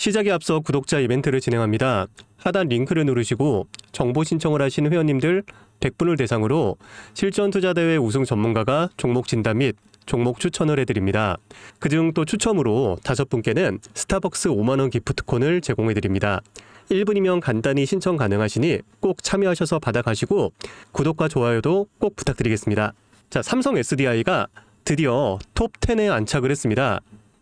시작에 앞서 구독자 이벤트를 진행합니다. 하단 링크를 누르시고 정보 신청을 하신 회원님들 100분을 대상으로 실전투자대회 우승 전문가가 종목 진단 및 종목 추천을 해드립니다. 그중 또 추첨으로 5분께는 스타벅스 5만원 기프트콘을 제공해드립니다. 1분이면 간단히 신청 가능하시니 꼭 참여하셔서 받아가시고 구독과 좋아요도 꼭 부탁드리겠습니다. 자, 삼성 SDI가 드디어 톱10에 안착을 했습니다.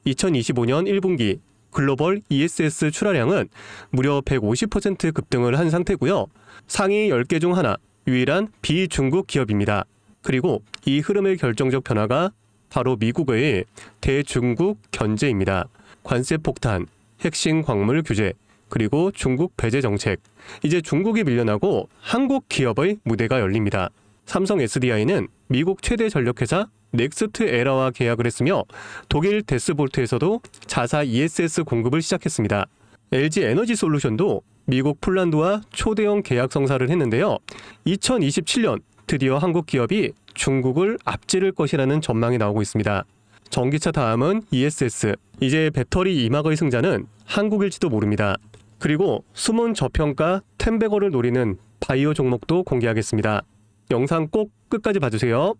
2025년 1분기 글로벌 ESS 출하량은 무려 150% 급등을 한 상태고요. 상위 10개 중 하나, 유일한 비중국 기업입니다. 그리고 이 흐름의 결정적 변화가 바로 미국의 대중국 견제입니다. 관세 폭탄, 핵심 광물 규제, 그리고 중국 배제 정책. 이제 중국이 밀려나고 한국 기업의 무대가 열립니다. 삼성 SDI는 미국 최대 전력회사 넥스트 에라와 계약을 했으며 독일 데스볼트에서도 자사 ESS 공급을 시작했습니다. LG 에너지 솔루션도 미국 폴란드와 초대형 계약 성사를 했는데요. 2027년 드디어 한국 기업이 중국을 앞지를 것이라는 전망이 나오고 있습니다. 전기차 다음은 ESS, 이제 배터리 이막의 승자는 한국일지도 모릅니다. 그리고 숨은 저평가 텐베거를 노리는 바이오 종목도 공개하겠습니다. 영상 꼭 끝까지 봐주세요.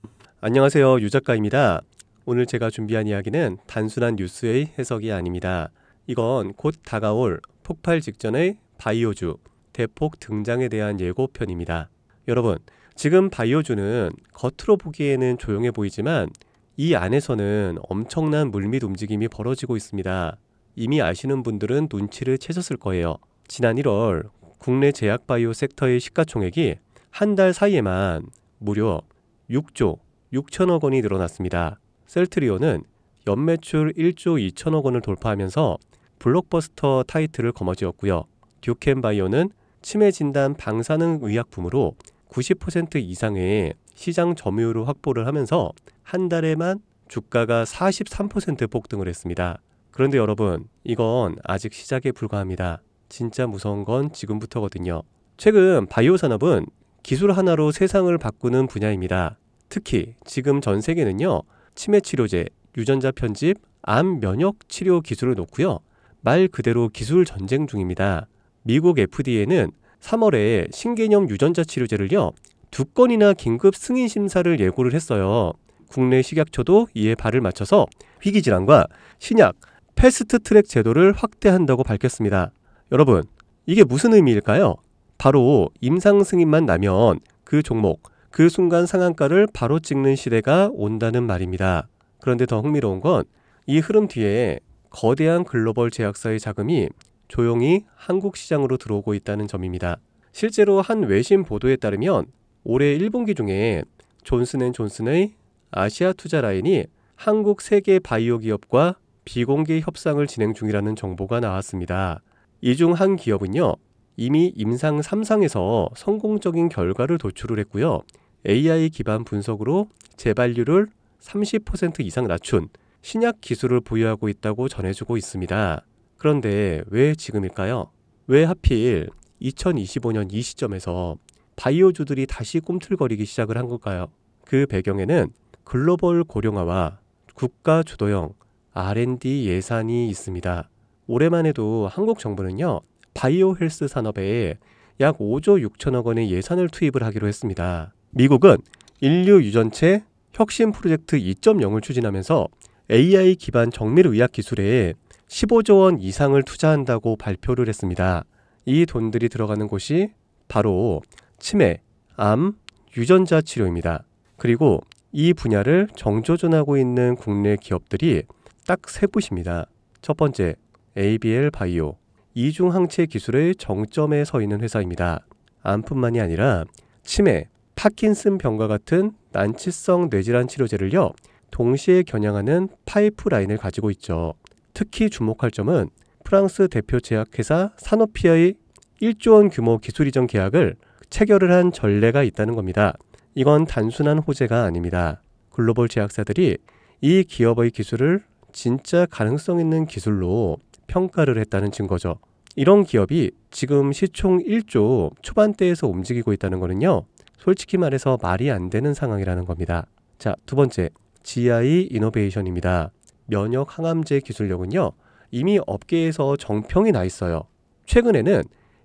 안녕하세요, 유작가입니다. 오늘 제가 준비한 이야기는 단순한 뉴스의 해석이 아닙니다. 이건 곧 다가올 폭발 직전의 바이오주 대폭 등장에 대한 예고편입니다. 여러분, 지금 바이오주는 겉으로 보기에는 조용해 보이지만 이 안에서는 엄청난 물밑 움직임이 벌어지고 있습니다. 이미 아시는 분들은 눈치를 채셨을 거예요. 지난 1월 국내 제약 바이오 섹터의 시가총액이 한 달 사이에만 무려 6조 6천억 원이 늘어났습니다. 셀트리온은 연매출 1조 2천억 원을 돌파하면서 블록버스터 타이틀을 거머쥐었고요. 듀켄바이오는 치매 진단 방사능 의약품으로 90% 이상의 시장 점유율을 확보를 하면서 한 달에만 주가가 43% 폭등을 했습니다. 그런데 여러분, 이건 아직 시작에 불과합니다. 진짜 무서운 건 지금부터거든요. 최근 바이오 산업은 기술 하나로 세상을 바꾸는 분야입니다. 특히 지금 전 세계는요, 치매 치료제, 유전자 편집, 암 면역 치료 기술을 놓고요, 말 그대로 기술 전쟁 중입니다. 미국 FDA는 3월에 신개념 유전자 치료제를요 2건이나 긴급 승인 심사를 예고를 했어요. 국내 식약처도 이에 발을 맞춰서 희귀질환과 신약 패스트 트랙 제도를 확대한다고 밝혔습니다. 여러분, 이게 무슨 의미일까요? 바로 임상 승인만 나면 그 종목, 그 순간 상한가를 바로 찍는 시대가 온다는 말입니다. 그런데 더 흥미로운 건 이 흐름 뒤에 거대한 글로벌 제약사의 자금이 조용히 한국 시장으로 들어오고 있다는 점입니다. 실제로 한 외신 보도에 따르면 올해 1분기 중에 존슨앤존슨의 아시아 투자 라인이 한국 세계 바이오 기업과 비공개 협상을 진행 중이라는 정보가 나왔습니다. 이 중 한 기업은요, 이미 임상 3상에서 성공적인 결과를 도출을 했고요. AI 기반 분석으로 재발률을 30% 이상 낮춘 신약 기술을 보유하고 있다고 전해주고 있습니다. 그런데 왜 지금일까요? 왜 하필 2025년 이 시점에서 바이오주들이 다시 꿈틀거리기 시작을 한 걸까요? 그 배경에는 글로벌 고령화와 국가 주도형 R&D 예산이 있습니다. 올해만 해도 한국 정부는요, 바이오 헬스 산업에 약 5조 6천억 원의 예산을 투입을 하기로 했습니다. 미국은 인류 유전체 혁신 프로젝트 2.0을 추진하면서 AI 기반 정밀의학 기술에 15조 원 이상을 투자한다고 발표를 했습니다. 이 돈들이 들어가는 곳이 바로 치매, 암, 유전자 치료입니다. 그리고 이 분야를 정조준하고 있는 국내 기업들이 딱 3곳입니다. 첫 번째, ABL 바이오. 이중 항체 기술의 정점에 서 있는 회사입니다. 암뿐만이 아니라 치매, 파킨슨 병과 같은 난치성 뇌질환 치료제를요 동시에 겨냥하는 파이프라인을 가지고 있죠. 특히 주목할 점은 프랑스 대표 제약회사 사노피의 1조 원 규모 기술 이전 계약을 체결을 한 전례가 있다는 겁니다. 이건 단순한 호재가 아닙니다. 글로벌 제약사들이 이 기업의 기술을 진짜 가능성 있는 기술로 평가를 했다는 증거죠. 이런 기업이 지금 시총 1조 초반대에서 움직이고 있다는 거는요, 솔직히 말해서 말이 안 되는 상황이라는 겁니다. 자, 두 번째, GI 이노베이션입니다. 면역 항암제 기술력은요, 이미 업계에서 정평이 나 있어요. 최근에는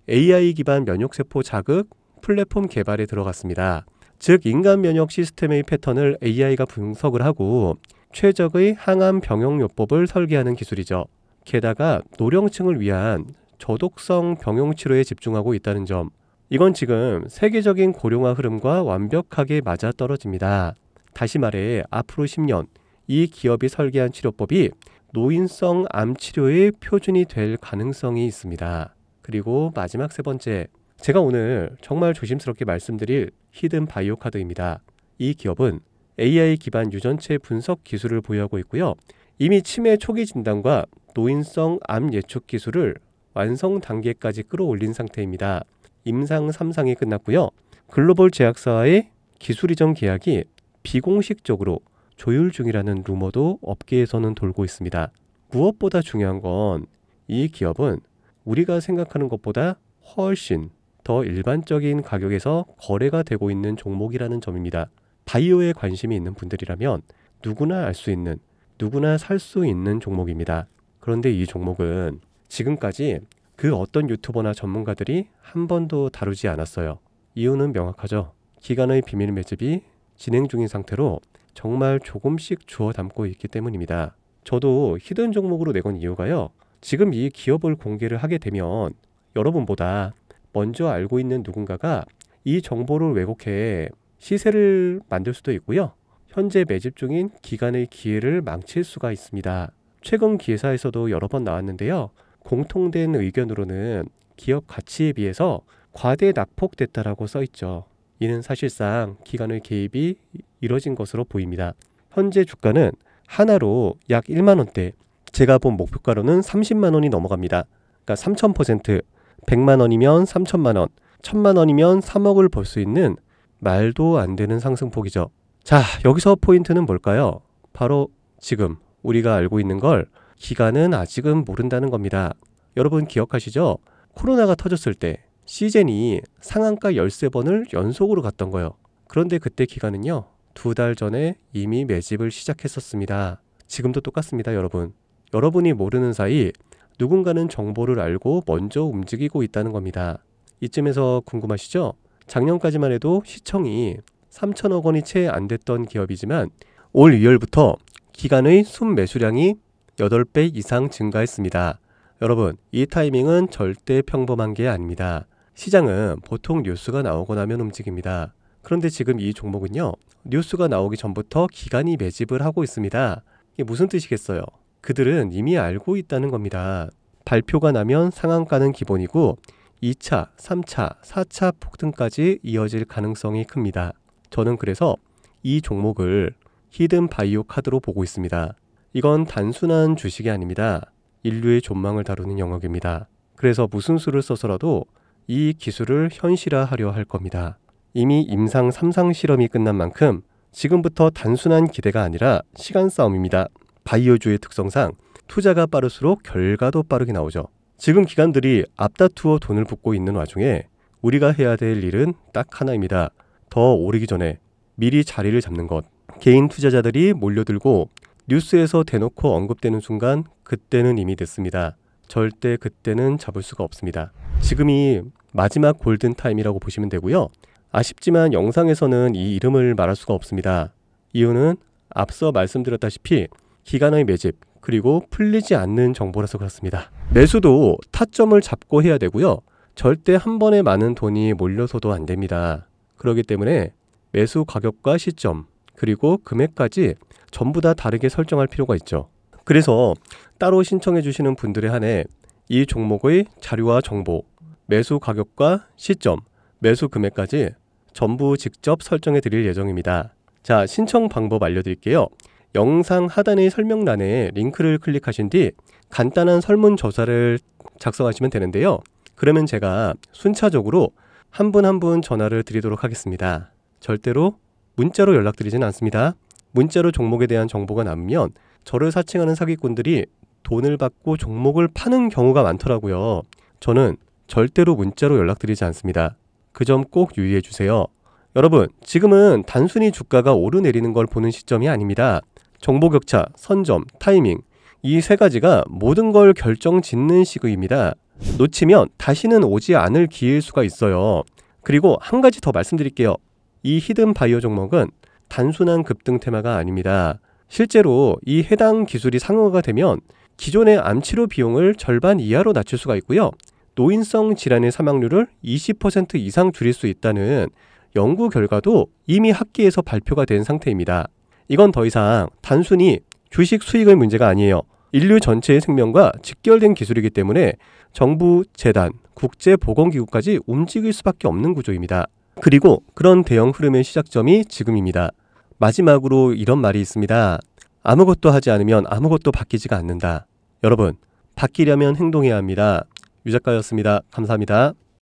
AI 기반 면역세포 자극 플랫폼 개발에 들어갔습니다. 즉 인간 면역 시스템의 패턴을 AI가 분석을 하고 최적의 항암 병용요법을 설계하는 기술이죠. 게다가 노령층을 위한 저독성 병용 치료에 집중하고 있다는 점, 이건 지금 세계적인 고령화 흐름과 완벽하게 맞아떨어집니다. 다시 말해 앞으로 10년 이 기업이 설계한 치료법이 노인성 암 치료의 표준이 될 가능성이 있습니다. 그리고 마지막 세 번째, 제가 오늘 정말 조심스럽게 말씀드릴 히든 바이오 카드입니다. 이 기업은 AI 기반 유전체 분석 기술을 보유하고 있고요. 이미 치매 초기 진단과 노인성 암 예측 기술을 완성 단계까지 끌어올린 상태입니다. 임상 3상이 끝났고요. 글로벌 제약사와의 기술 이전 계약이 비공식적으로 조율 중이라는 루머도 업계에서는 돌고 있습니다. 무엇보다 중요한 건 이 기업은 우리가 생각하는 것보다 훨씬 더 일반적인 가격에서 거래가 되고 있는 종목이라는 점입니다. 바이오에 관심이 있는 분들이라면 누구나 알 수 있는, 누구나 살 수 있는 종목입니다. 그런데 이 종목은 지금까지 그 어떤 유튜버나 전문가들이 한 번도 다루지 않았어요. 이유는 명확하죠. 기관의 비밀 매집이 진행 중인 상태로 정말 조금씩 주워 담고 있기 때문입니다. 저도 히든 종목으로 내건 이유가요. 지금 이 기업을 공개를 하게 되면 여러분보다 먼저 알고 있는 누군가가 이 정보를 왜곡해 시세를 만들 수도 있고요. 현재 매집 중인 기관의 기회를 망칠 수가 있습니다. 최근 기사에서도 여러 번 나왔는데요. 공통된 의견으로는 기업 가치에 비해서 과대 낙폭됐다라고 써있죠. 이는 사실상 기관의 개입이 이뤄진 것으로 보입니다. 현재 주가는 하나로 약 1만 원대, 제가 본 목표가로는 30만 원이 넘어갑니다. 그러니까 3000%, 100만 원이면 3천만 원, 1000만 원이면 3억을 벌 수 있는 말도 안 되는 상승폭이죠. 자, 여기서 포인트는 뭘까요? 바로 지금 우리가 알고 있는 걸 기관은 아직은 모른다는 겁니다. 여러분 기억하시죠? 코로나가 터졌을 때 시젠이 상한가 13번을 연속으로 갔던 거예요. 그런데 그때 기관은요, 2달 전에 이미 매집을 시작했었습니다. 지금도 똑같습니다, 여러분. 여러분이 모르는 사이 누군가는 정보를 알고 먼저 움직이고 있다는 겁니다. 이쯤에서 궁금하시죠? 작년까지만 해도 시청이 3천억 원이 채 안 됐던 기업이지만 올 2월부터 기관의 순매수량이 8배 이상 증가했습니다. 여러분, 이 타이밍은 절대 평범한 게 아닙니다. 시장은 보통 뉴스가 나오고 나면 움직입니다. 그런데 지금 이 종목은요, 뉴스가 나오기 전부터 기관이 매집을 하고 있습니다. 이게 무슨 뜻이겠어요? 그들은 이미 알고 있다는 겁니다. 발표가 나면 상한가는 기본이고 2차, 3차, 4차 폭등까지 이어질 가능성이 큽니다. 저는 그래서 이 종목을 히든 바이오 카드로 보고 있습니다. 이건 단순한 주식이 아닙니다. 인류의 존망을 다루는 영역입니다. 그래서 무슨 수를 써서라도 이 기술을 현실화하려 할 겁니다. 이미 임상 3상 실험이 끝난 만큼 지금부터 단순한 기대가 아니라 시간 싸움입니다. 바이오주의 특성상 투자가 빠를수록 결과도 빠르게 나오죠. 지금 기관들이 앞다투어 돈을 붓고 있는 와중에 우리가 해야 될 일은 딱 하나입니다. 더 오르기 전에 미리 자리를 잡는 것. 개인 투자자들이 몰려들고 뉴스에서 대놓고 언급되는 순간 그때는 이미 늦습니다. 절대 그때는 잡을 수가 없습니다. 지금이 마지막 골든타임이라고 보시면 되고요. 아쉽지만 영상에서는 이 이름을 말할 수가 없습니다. 이유는 앞서 말씀드렸다시피 기관의 매집, 그리고 풀리지 않는 정보라서 그렇습니다. 매수도 타점을 잡고 해야 되고요. 절대 한 번에 많은 돈이 몰려서도 안 됩니다. 그렇기 때문에 매수 가격과 시점, 그리고 금액까지 전부 다 다르게 설정할 필요가 있죠. 그래서 따로 신청해 주시는 분들에 한해 이 종목의 자료와 정보, 매수 가격과 시점, 매수 금액까지 전부 직접 설정해 드릴 예정입니다. 자, 신청 방법 알려드릴게요. 영상 하단의 설명란에 링크를 클릭하신 뒤 간단한 설문조사를 작성하시면 되는데요. 그러면 제가 순차적으로 한 분 한 분 전화를 드리도록 하겠습니다. 절대로 문자로 연락드리진 않습니다. 문자로 종목에 대한 정보가 남으면 저를 사칭하는 사기꾼들이 돈을 받고 종목을 파는 경우가 많더라고요. 저는 절대로 문자로 연락드리지 않습니다. 그 점 꼭 유의해 주세요. 여러분, 지금은 단순히 주가가 오르내리는 걸 보는 시점이 아닙니다. 정보 격차, 선점, 타이밍, 이 세 가지가 모든 걸 결정짓는 시기입니다. 놓치면 다시는 오지 않을 기회일 수가 있어요. 그리고 한 가지 더 말씀드릴게요. 이 히든 바이오 종목은 단순한 급등 테마가 아닙니다. 실제로 이 해당 기술이 상용화가 되면 기존의 암치료 비용을 절반 이하로 낮출 수가 있고요. 노인성 질환의 사망률을 20% 이상 줄일 수 있다는 연구 결과도 이미 학계에서 발표가 된 상태입니다. 이건 더 이상 단순히 주식 수익의 문제가 아니에요. 인류 전체의 생명과 직결된 기술이기 때문에 정부, 재단, 국제보건기구까지 움직일 수밖에 없는 구조입니다. 그리고 그런 대형 흐름의 시작점이 지금입니다. 마지막으로 이런 말이 있습니다. 아무것도 하지 않으면 아무것도 바뀌지가 않는다. 여러분, 바뀌려면 행동해야 합니다. 유 작가였습니다. 감사합니다.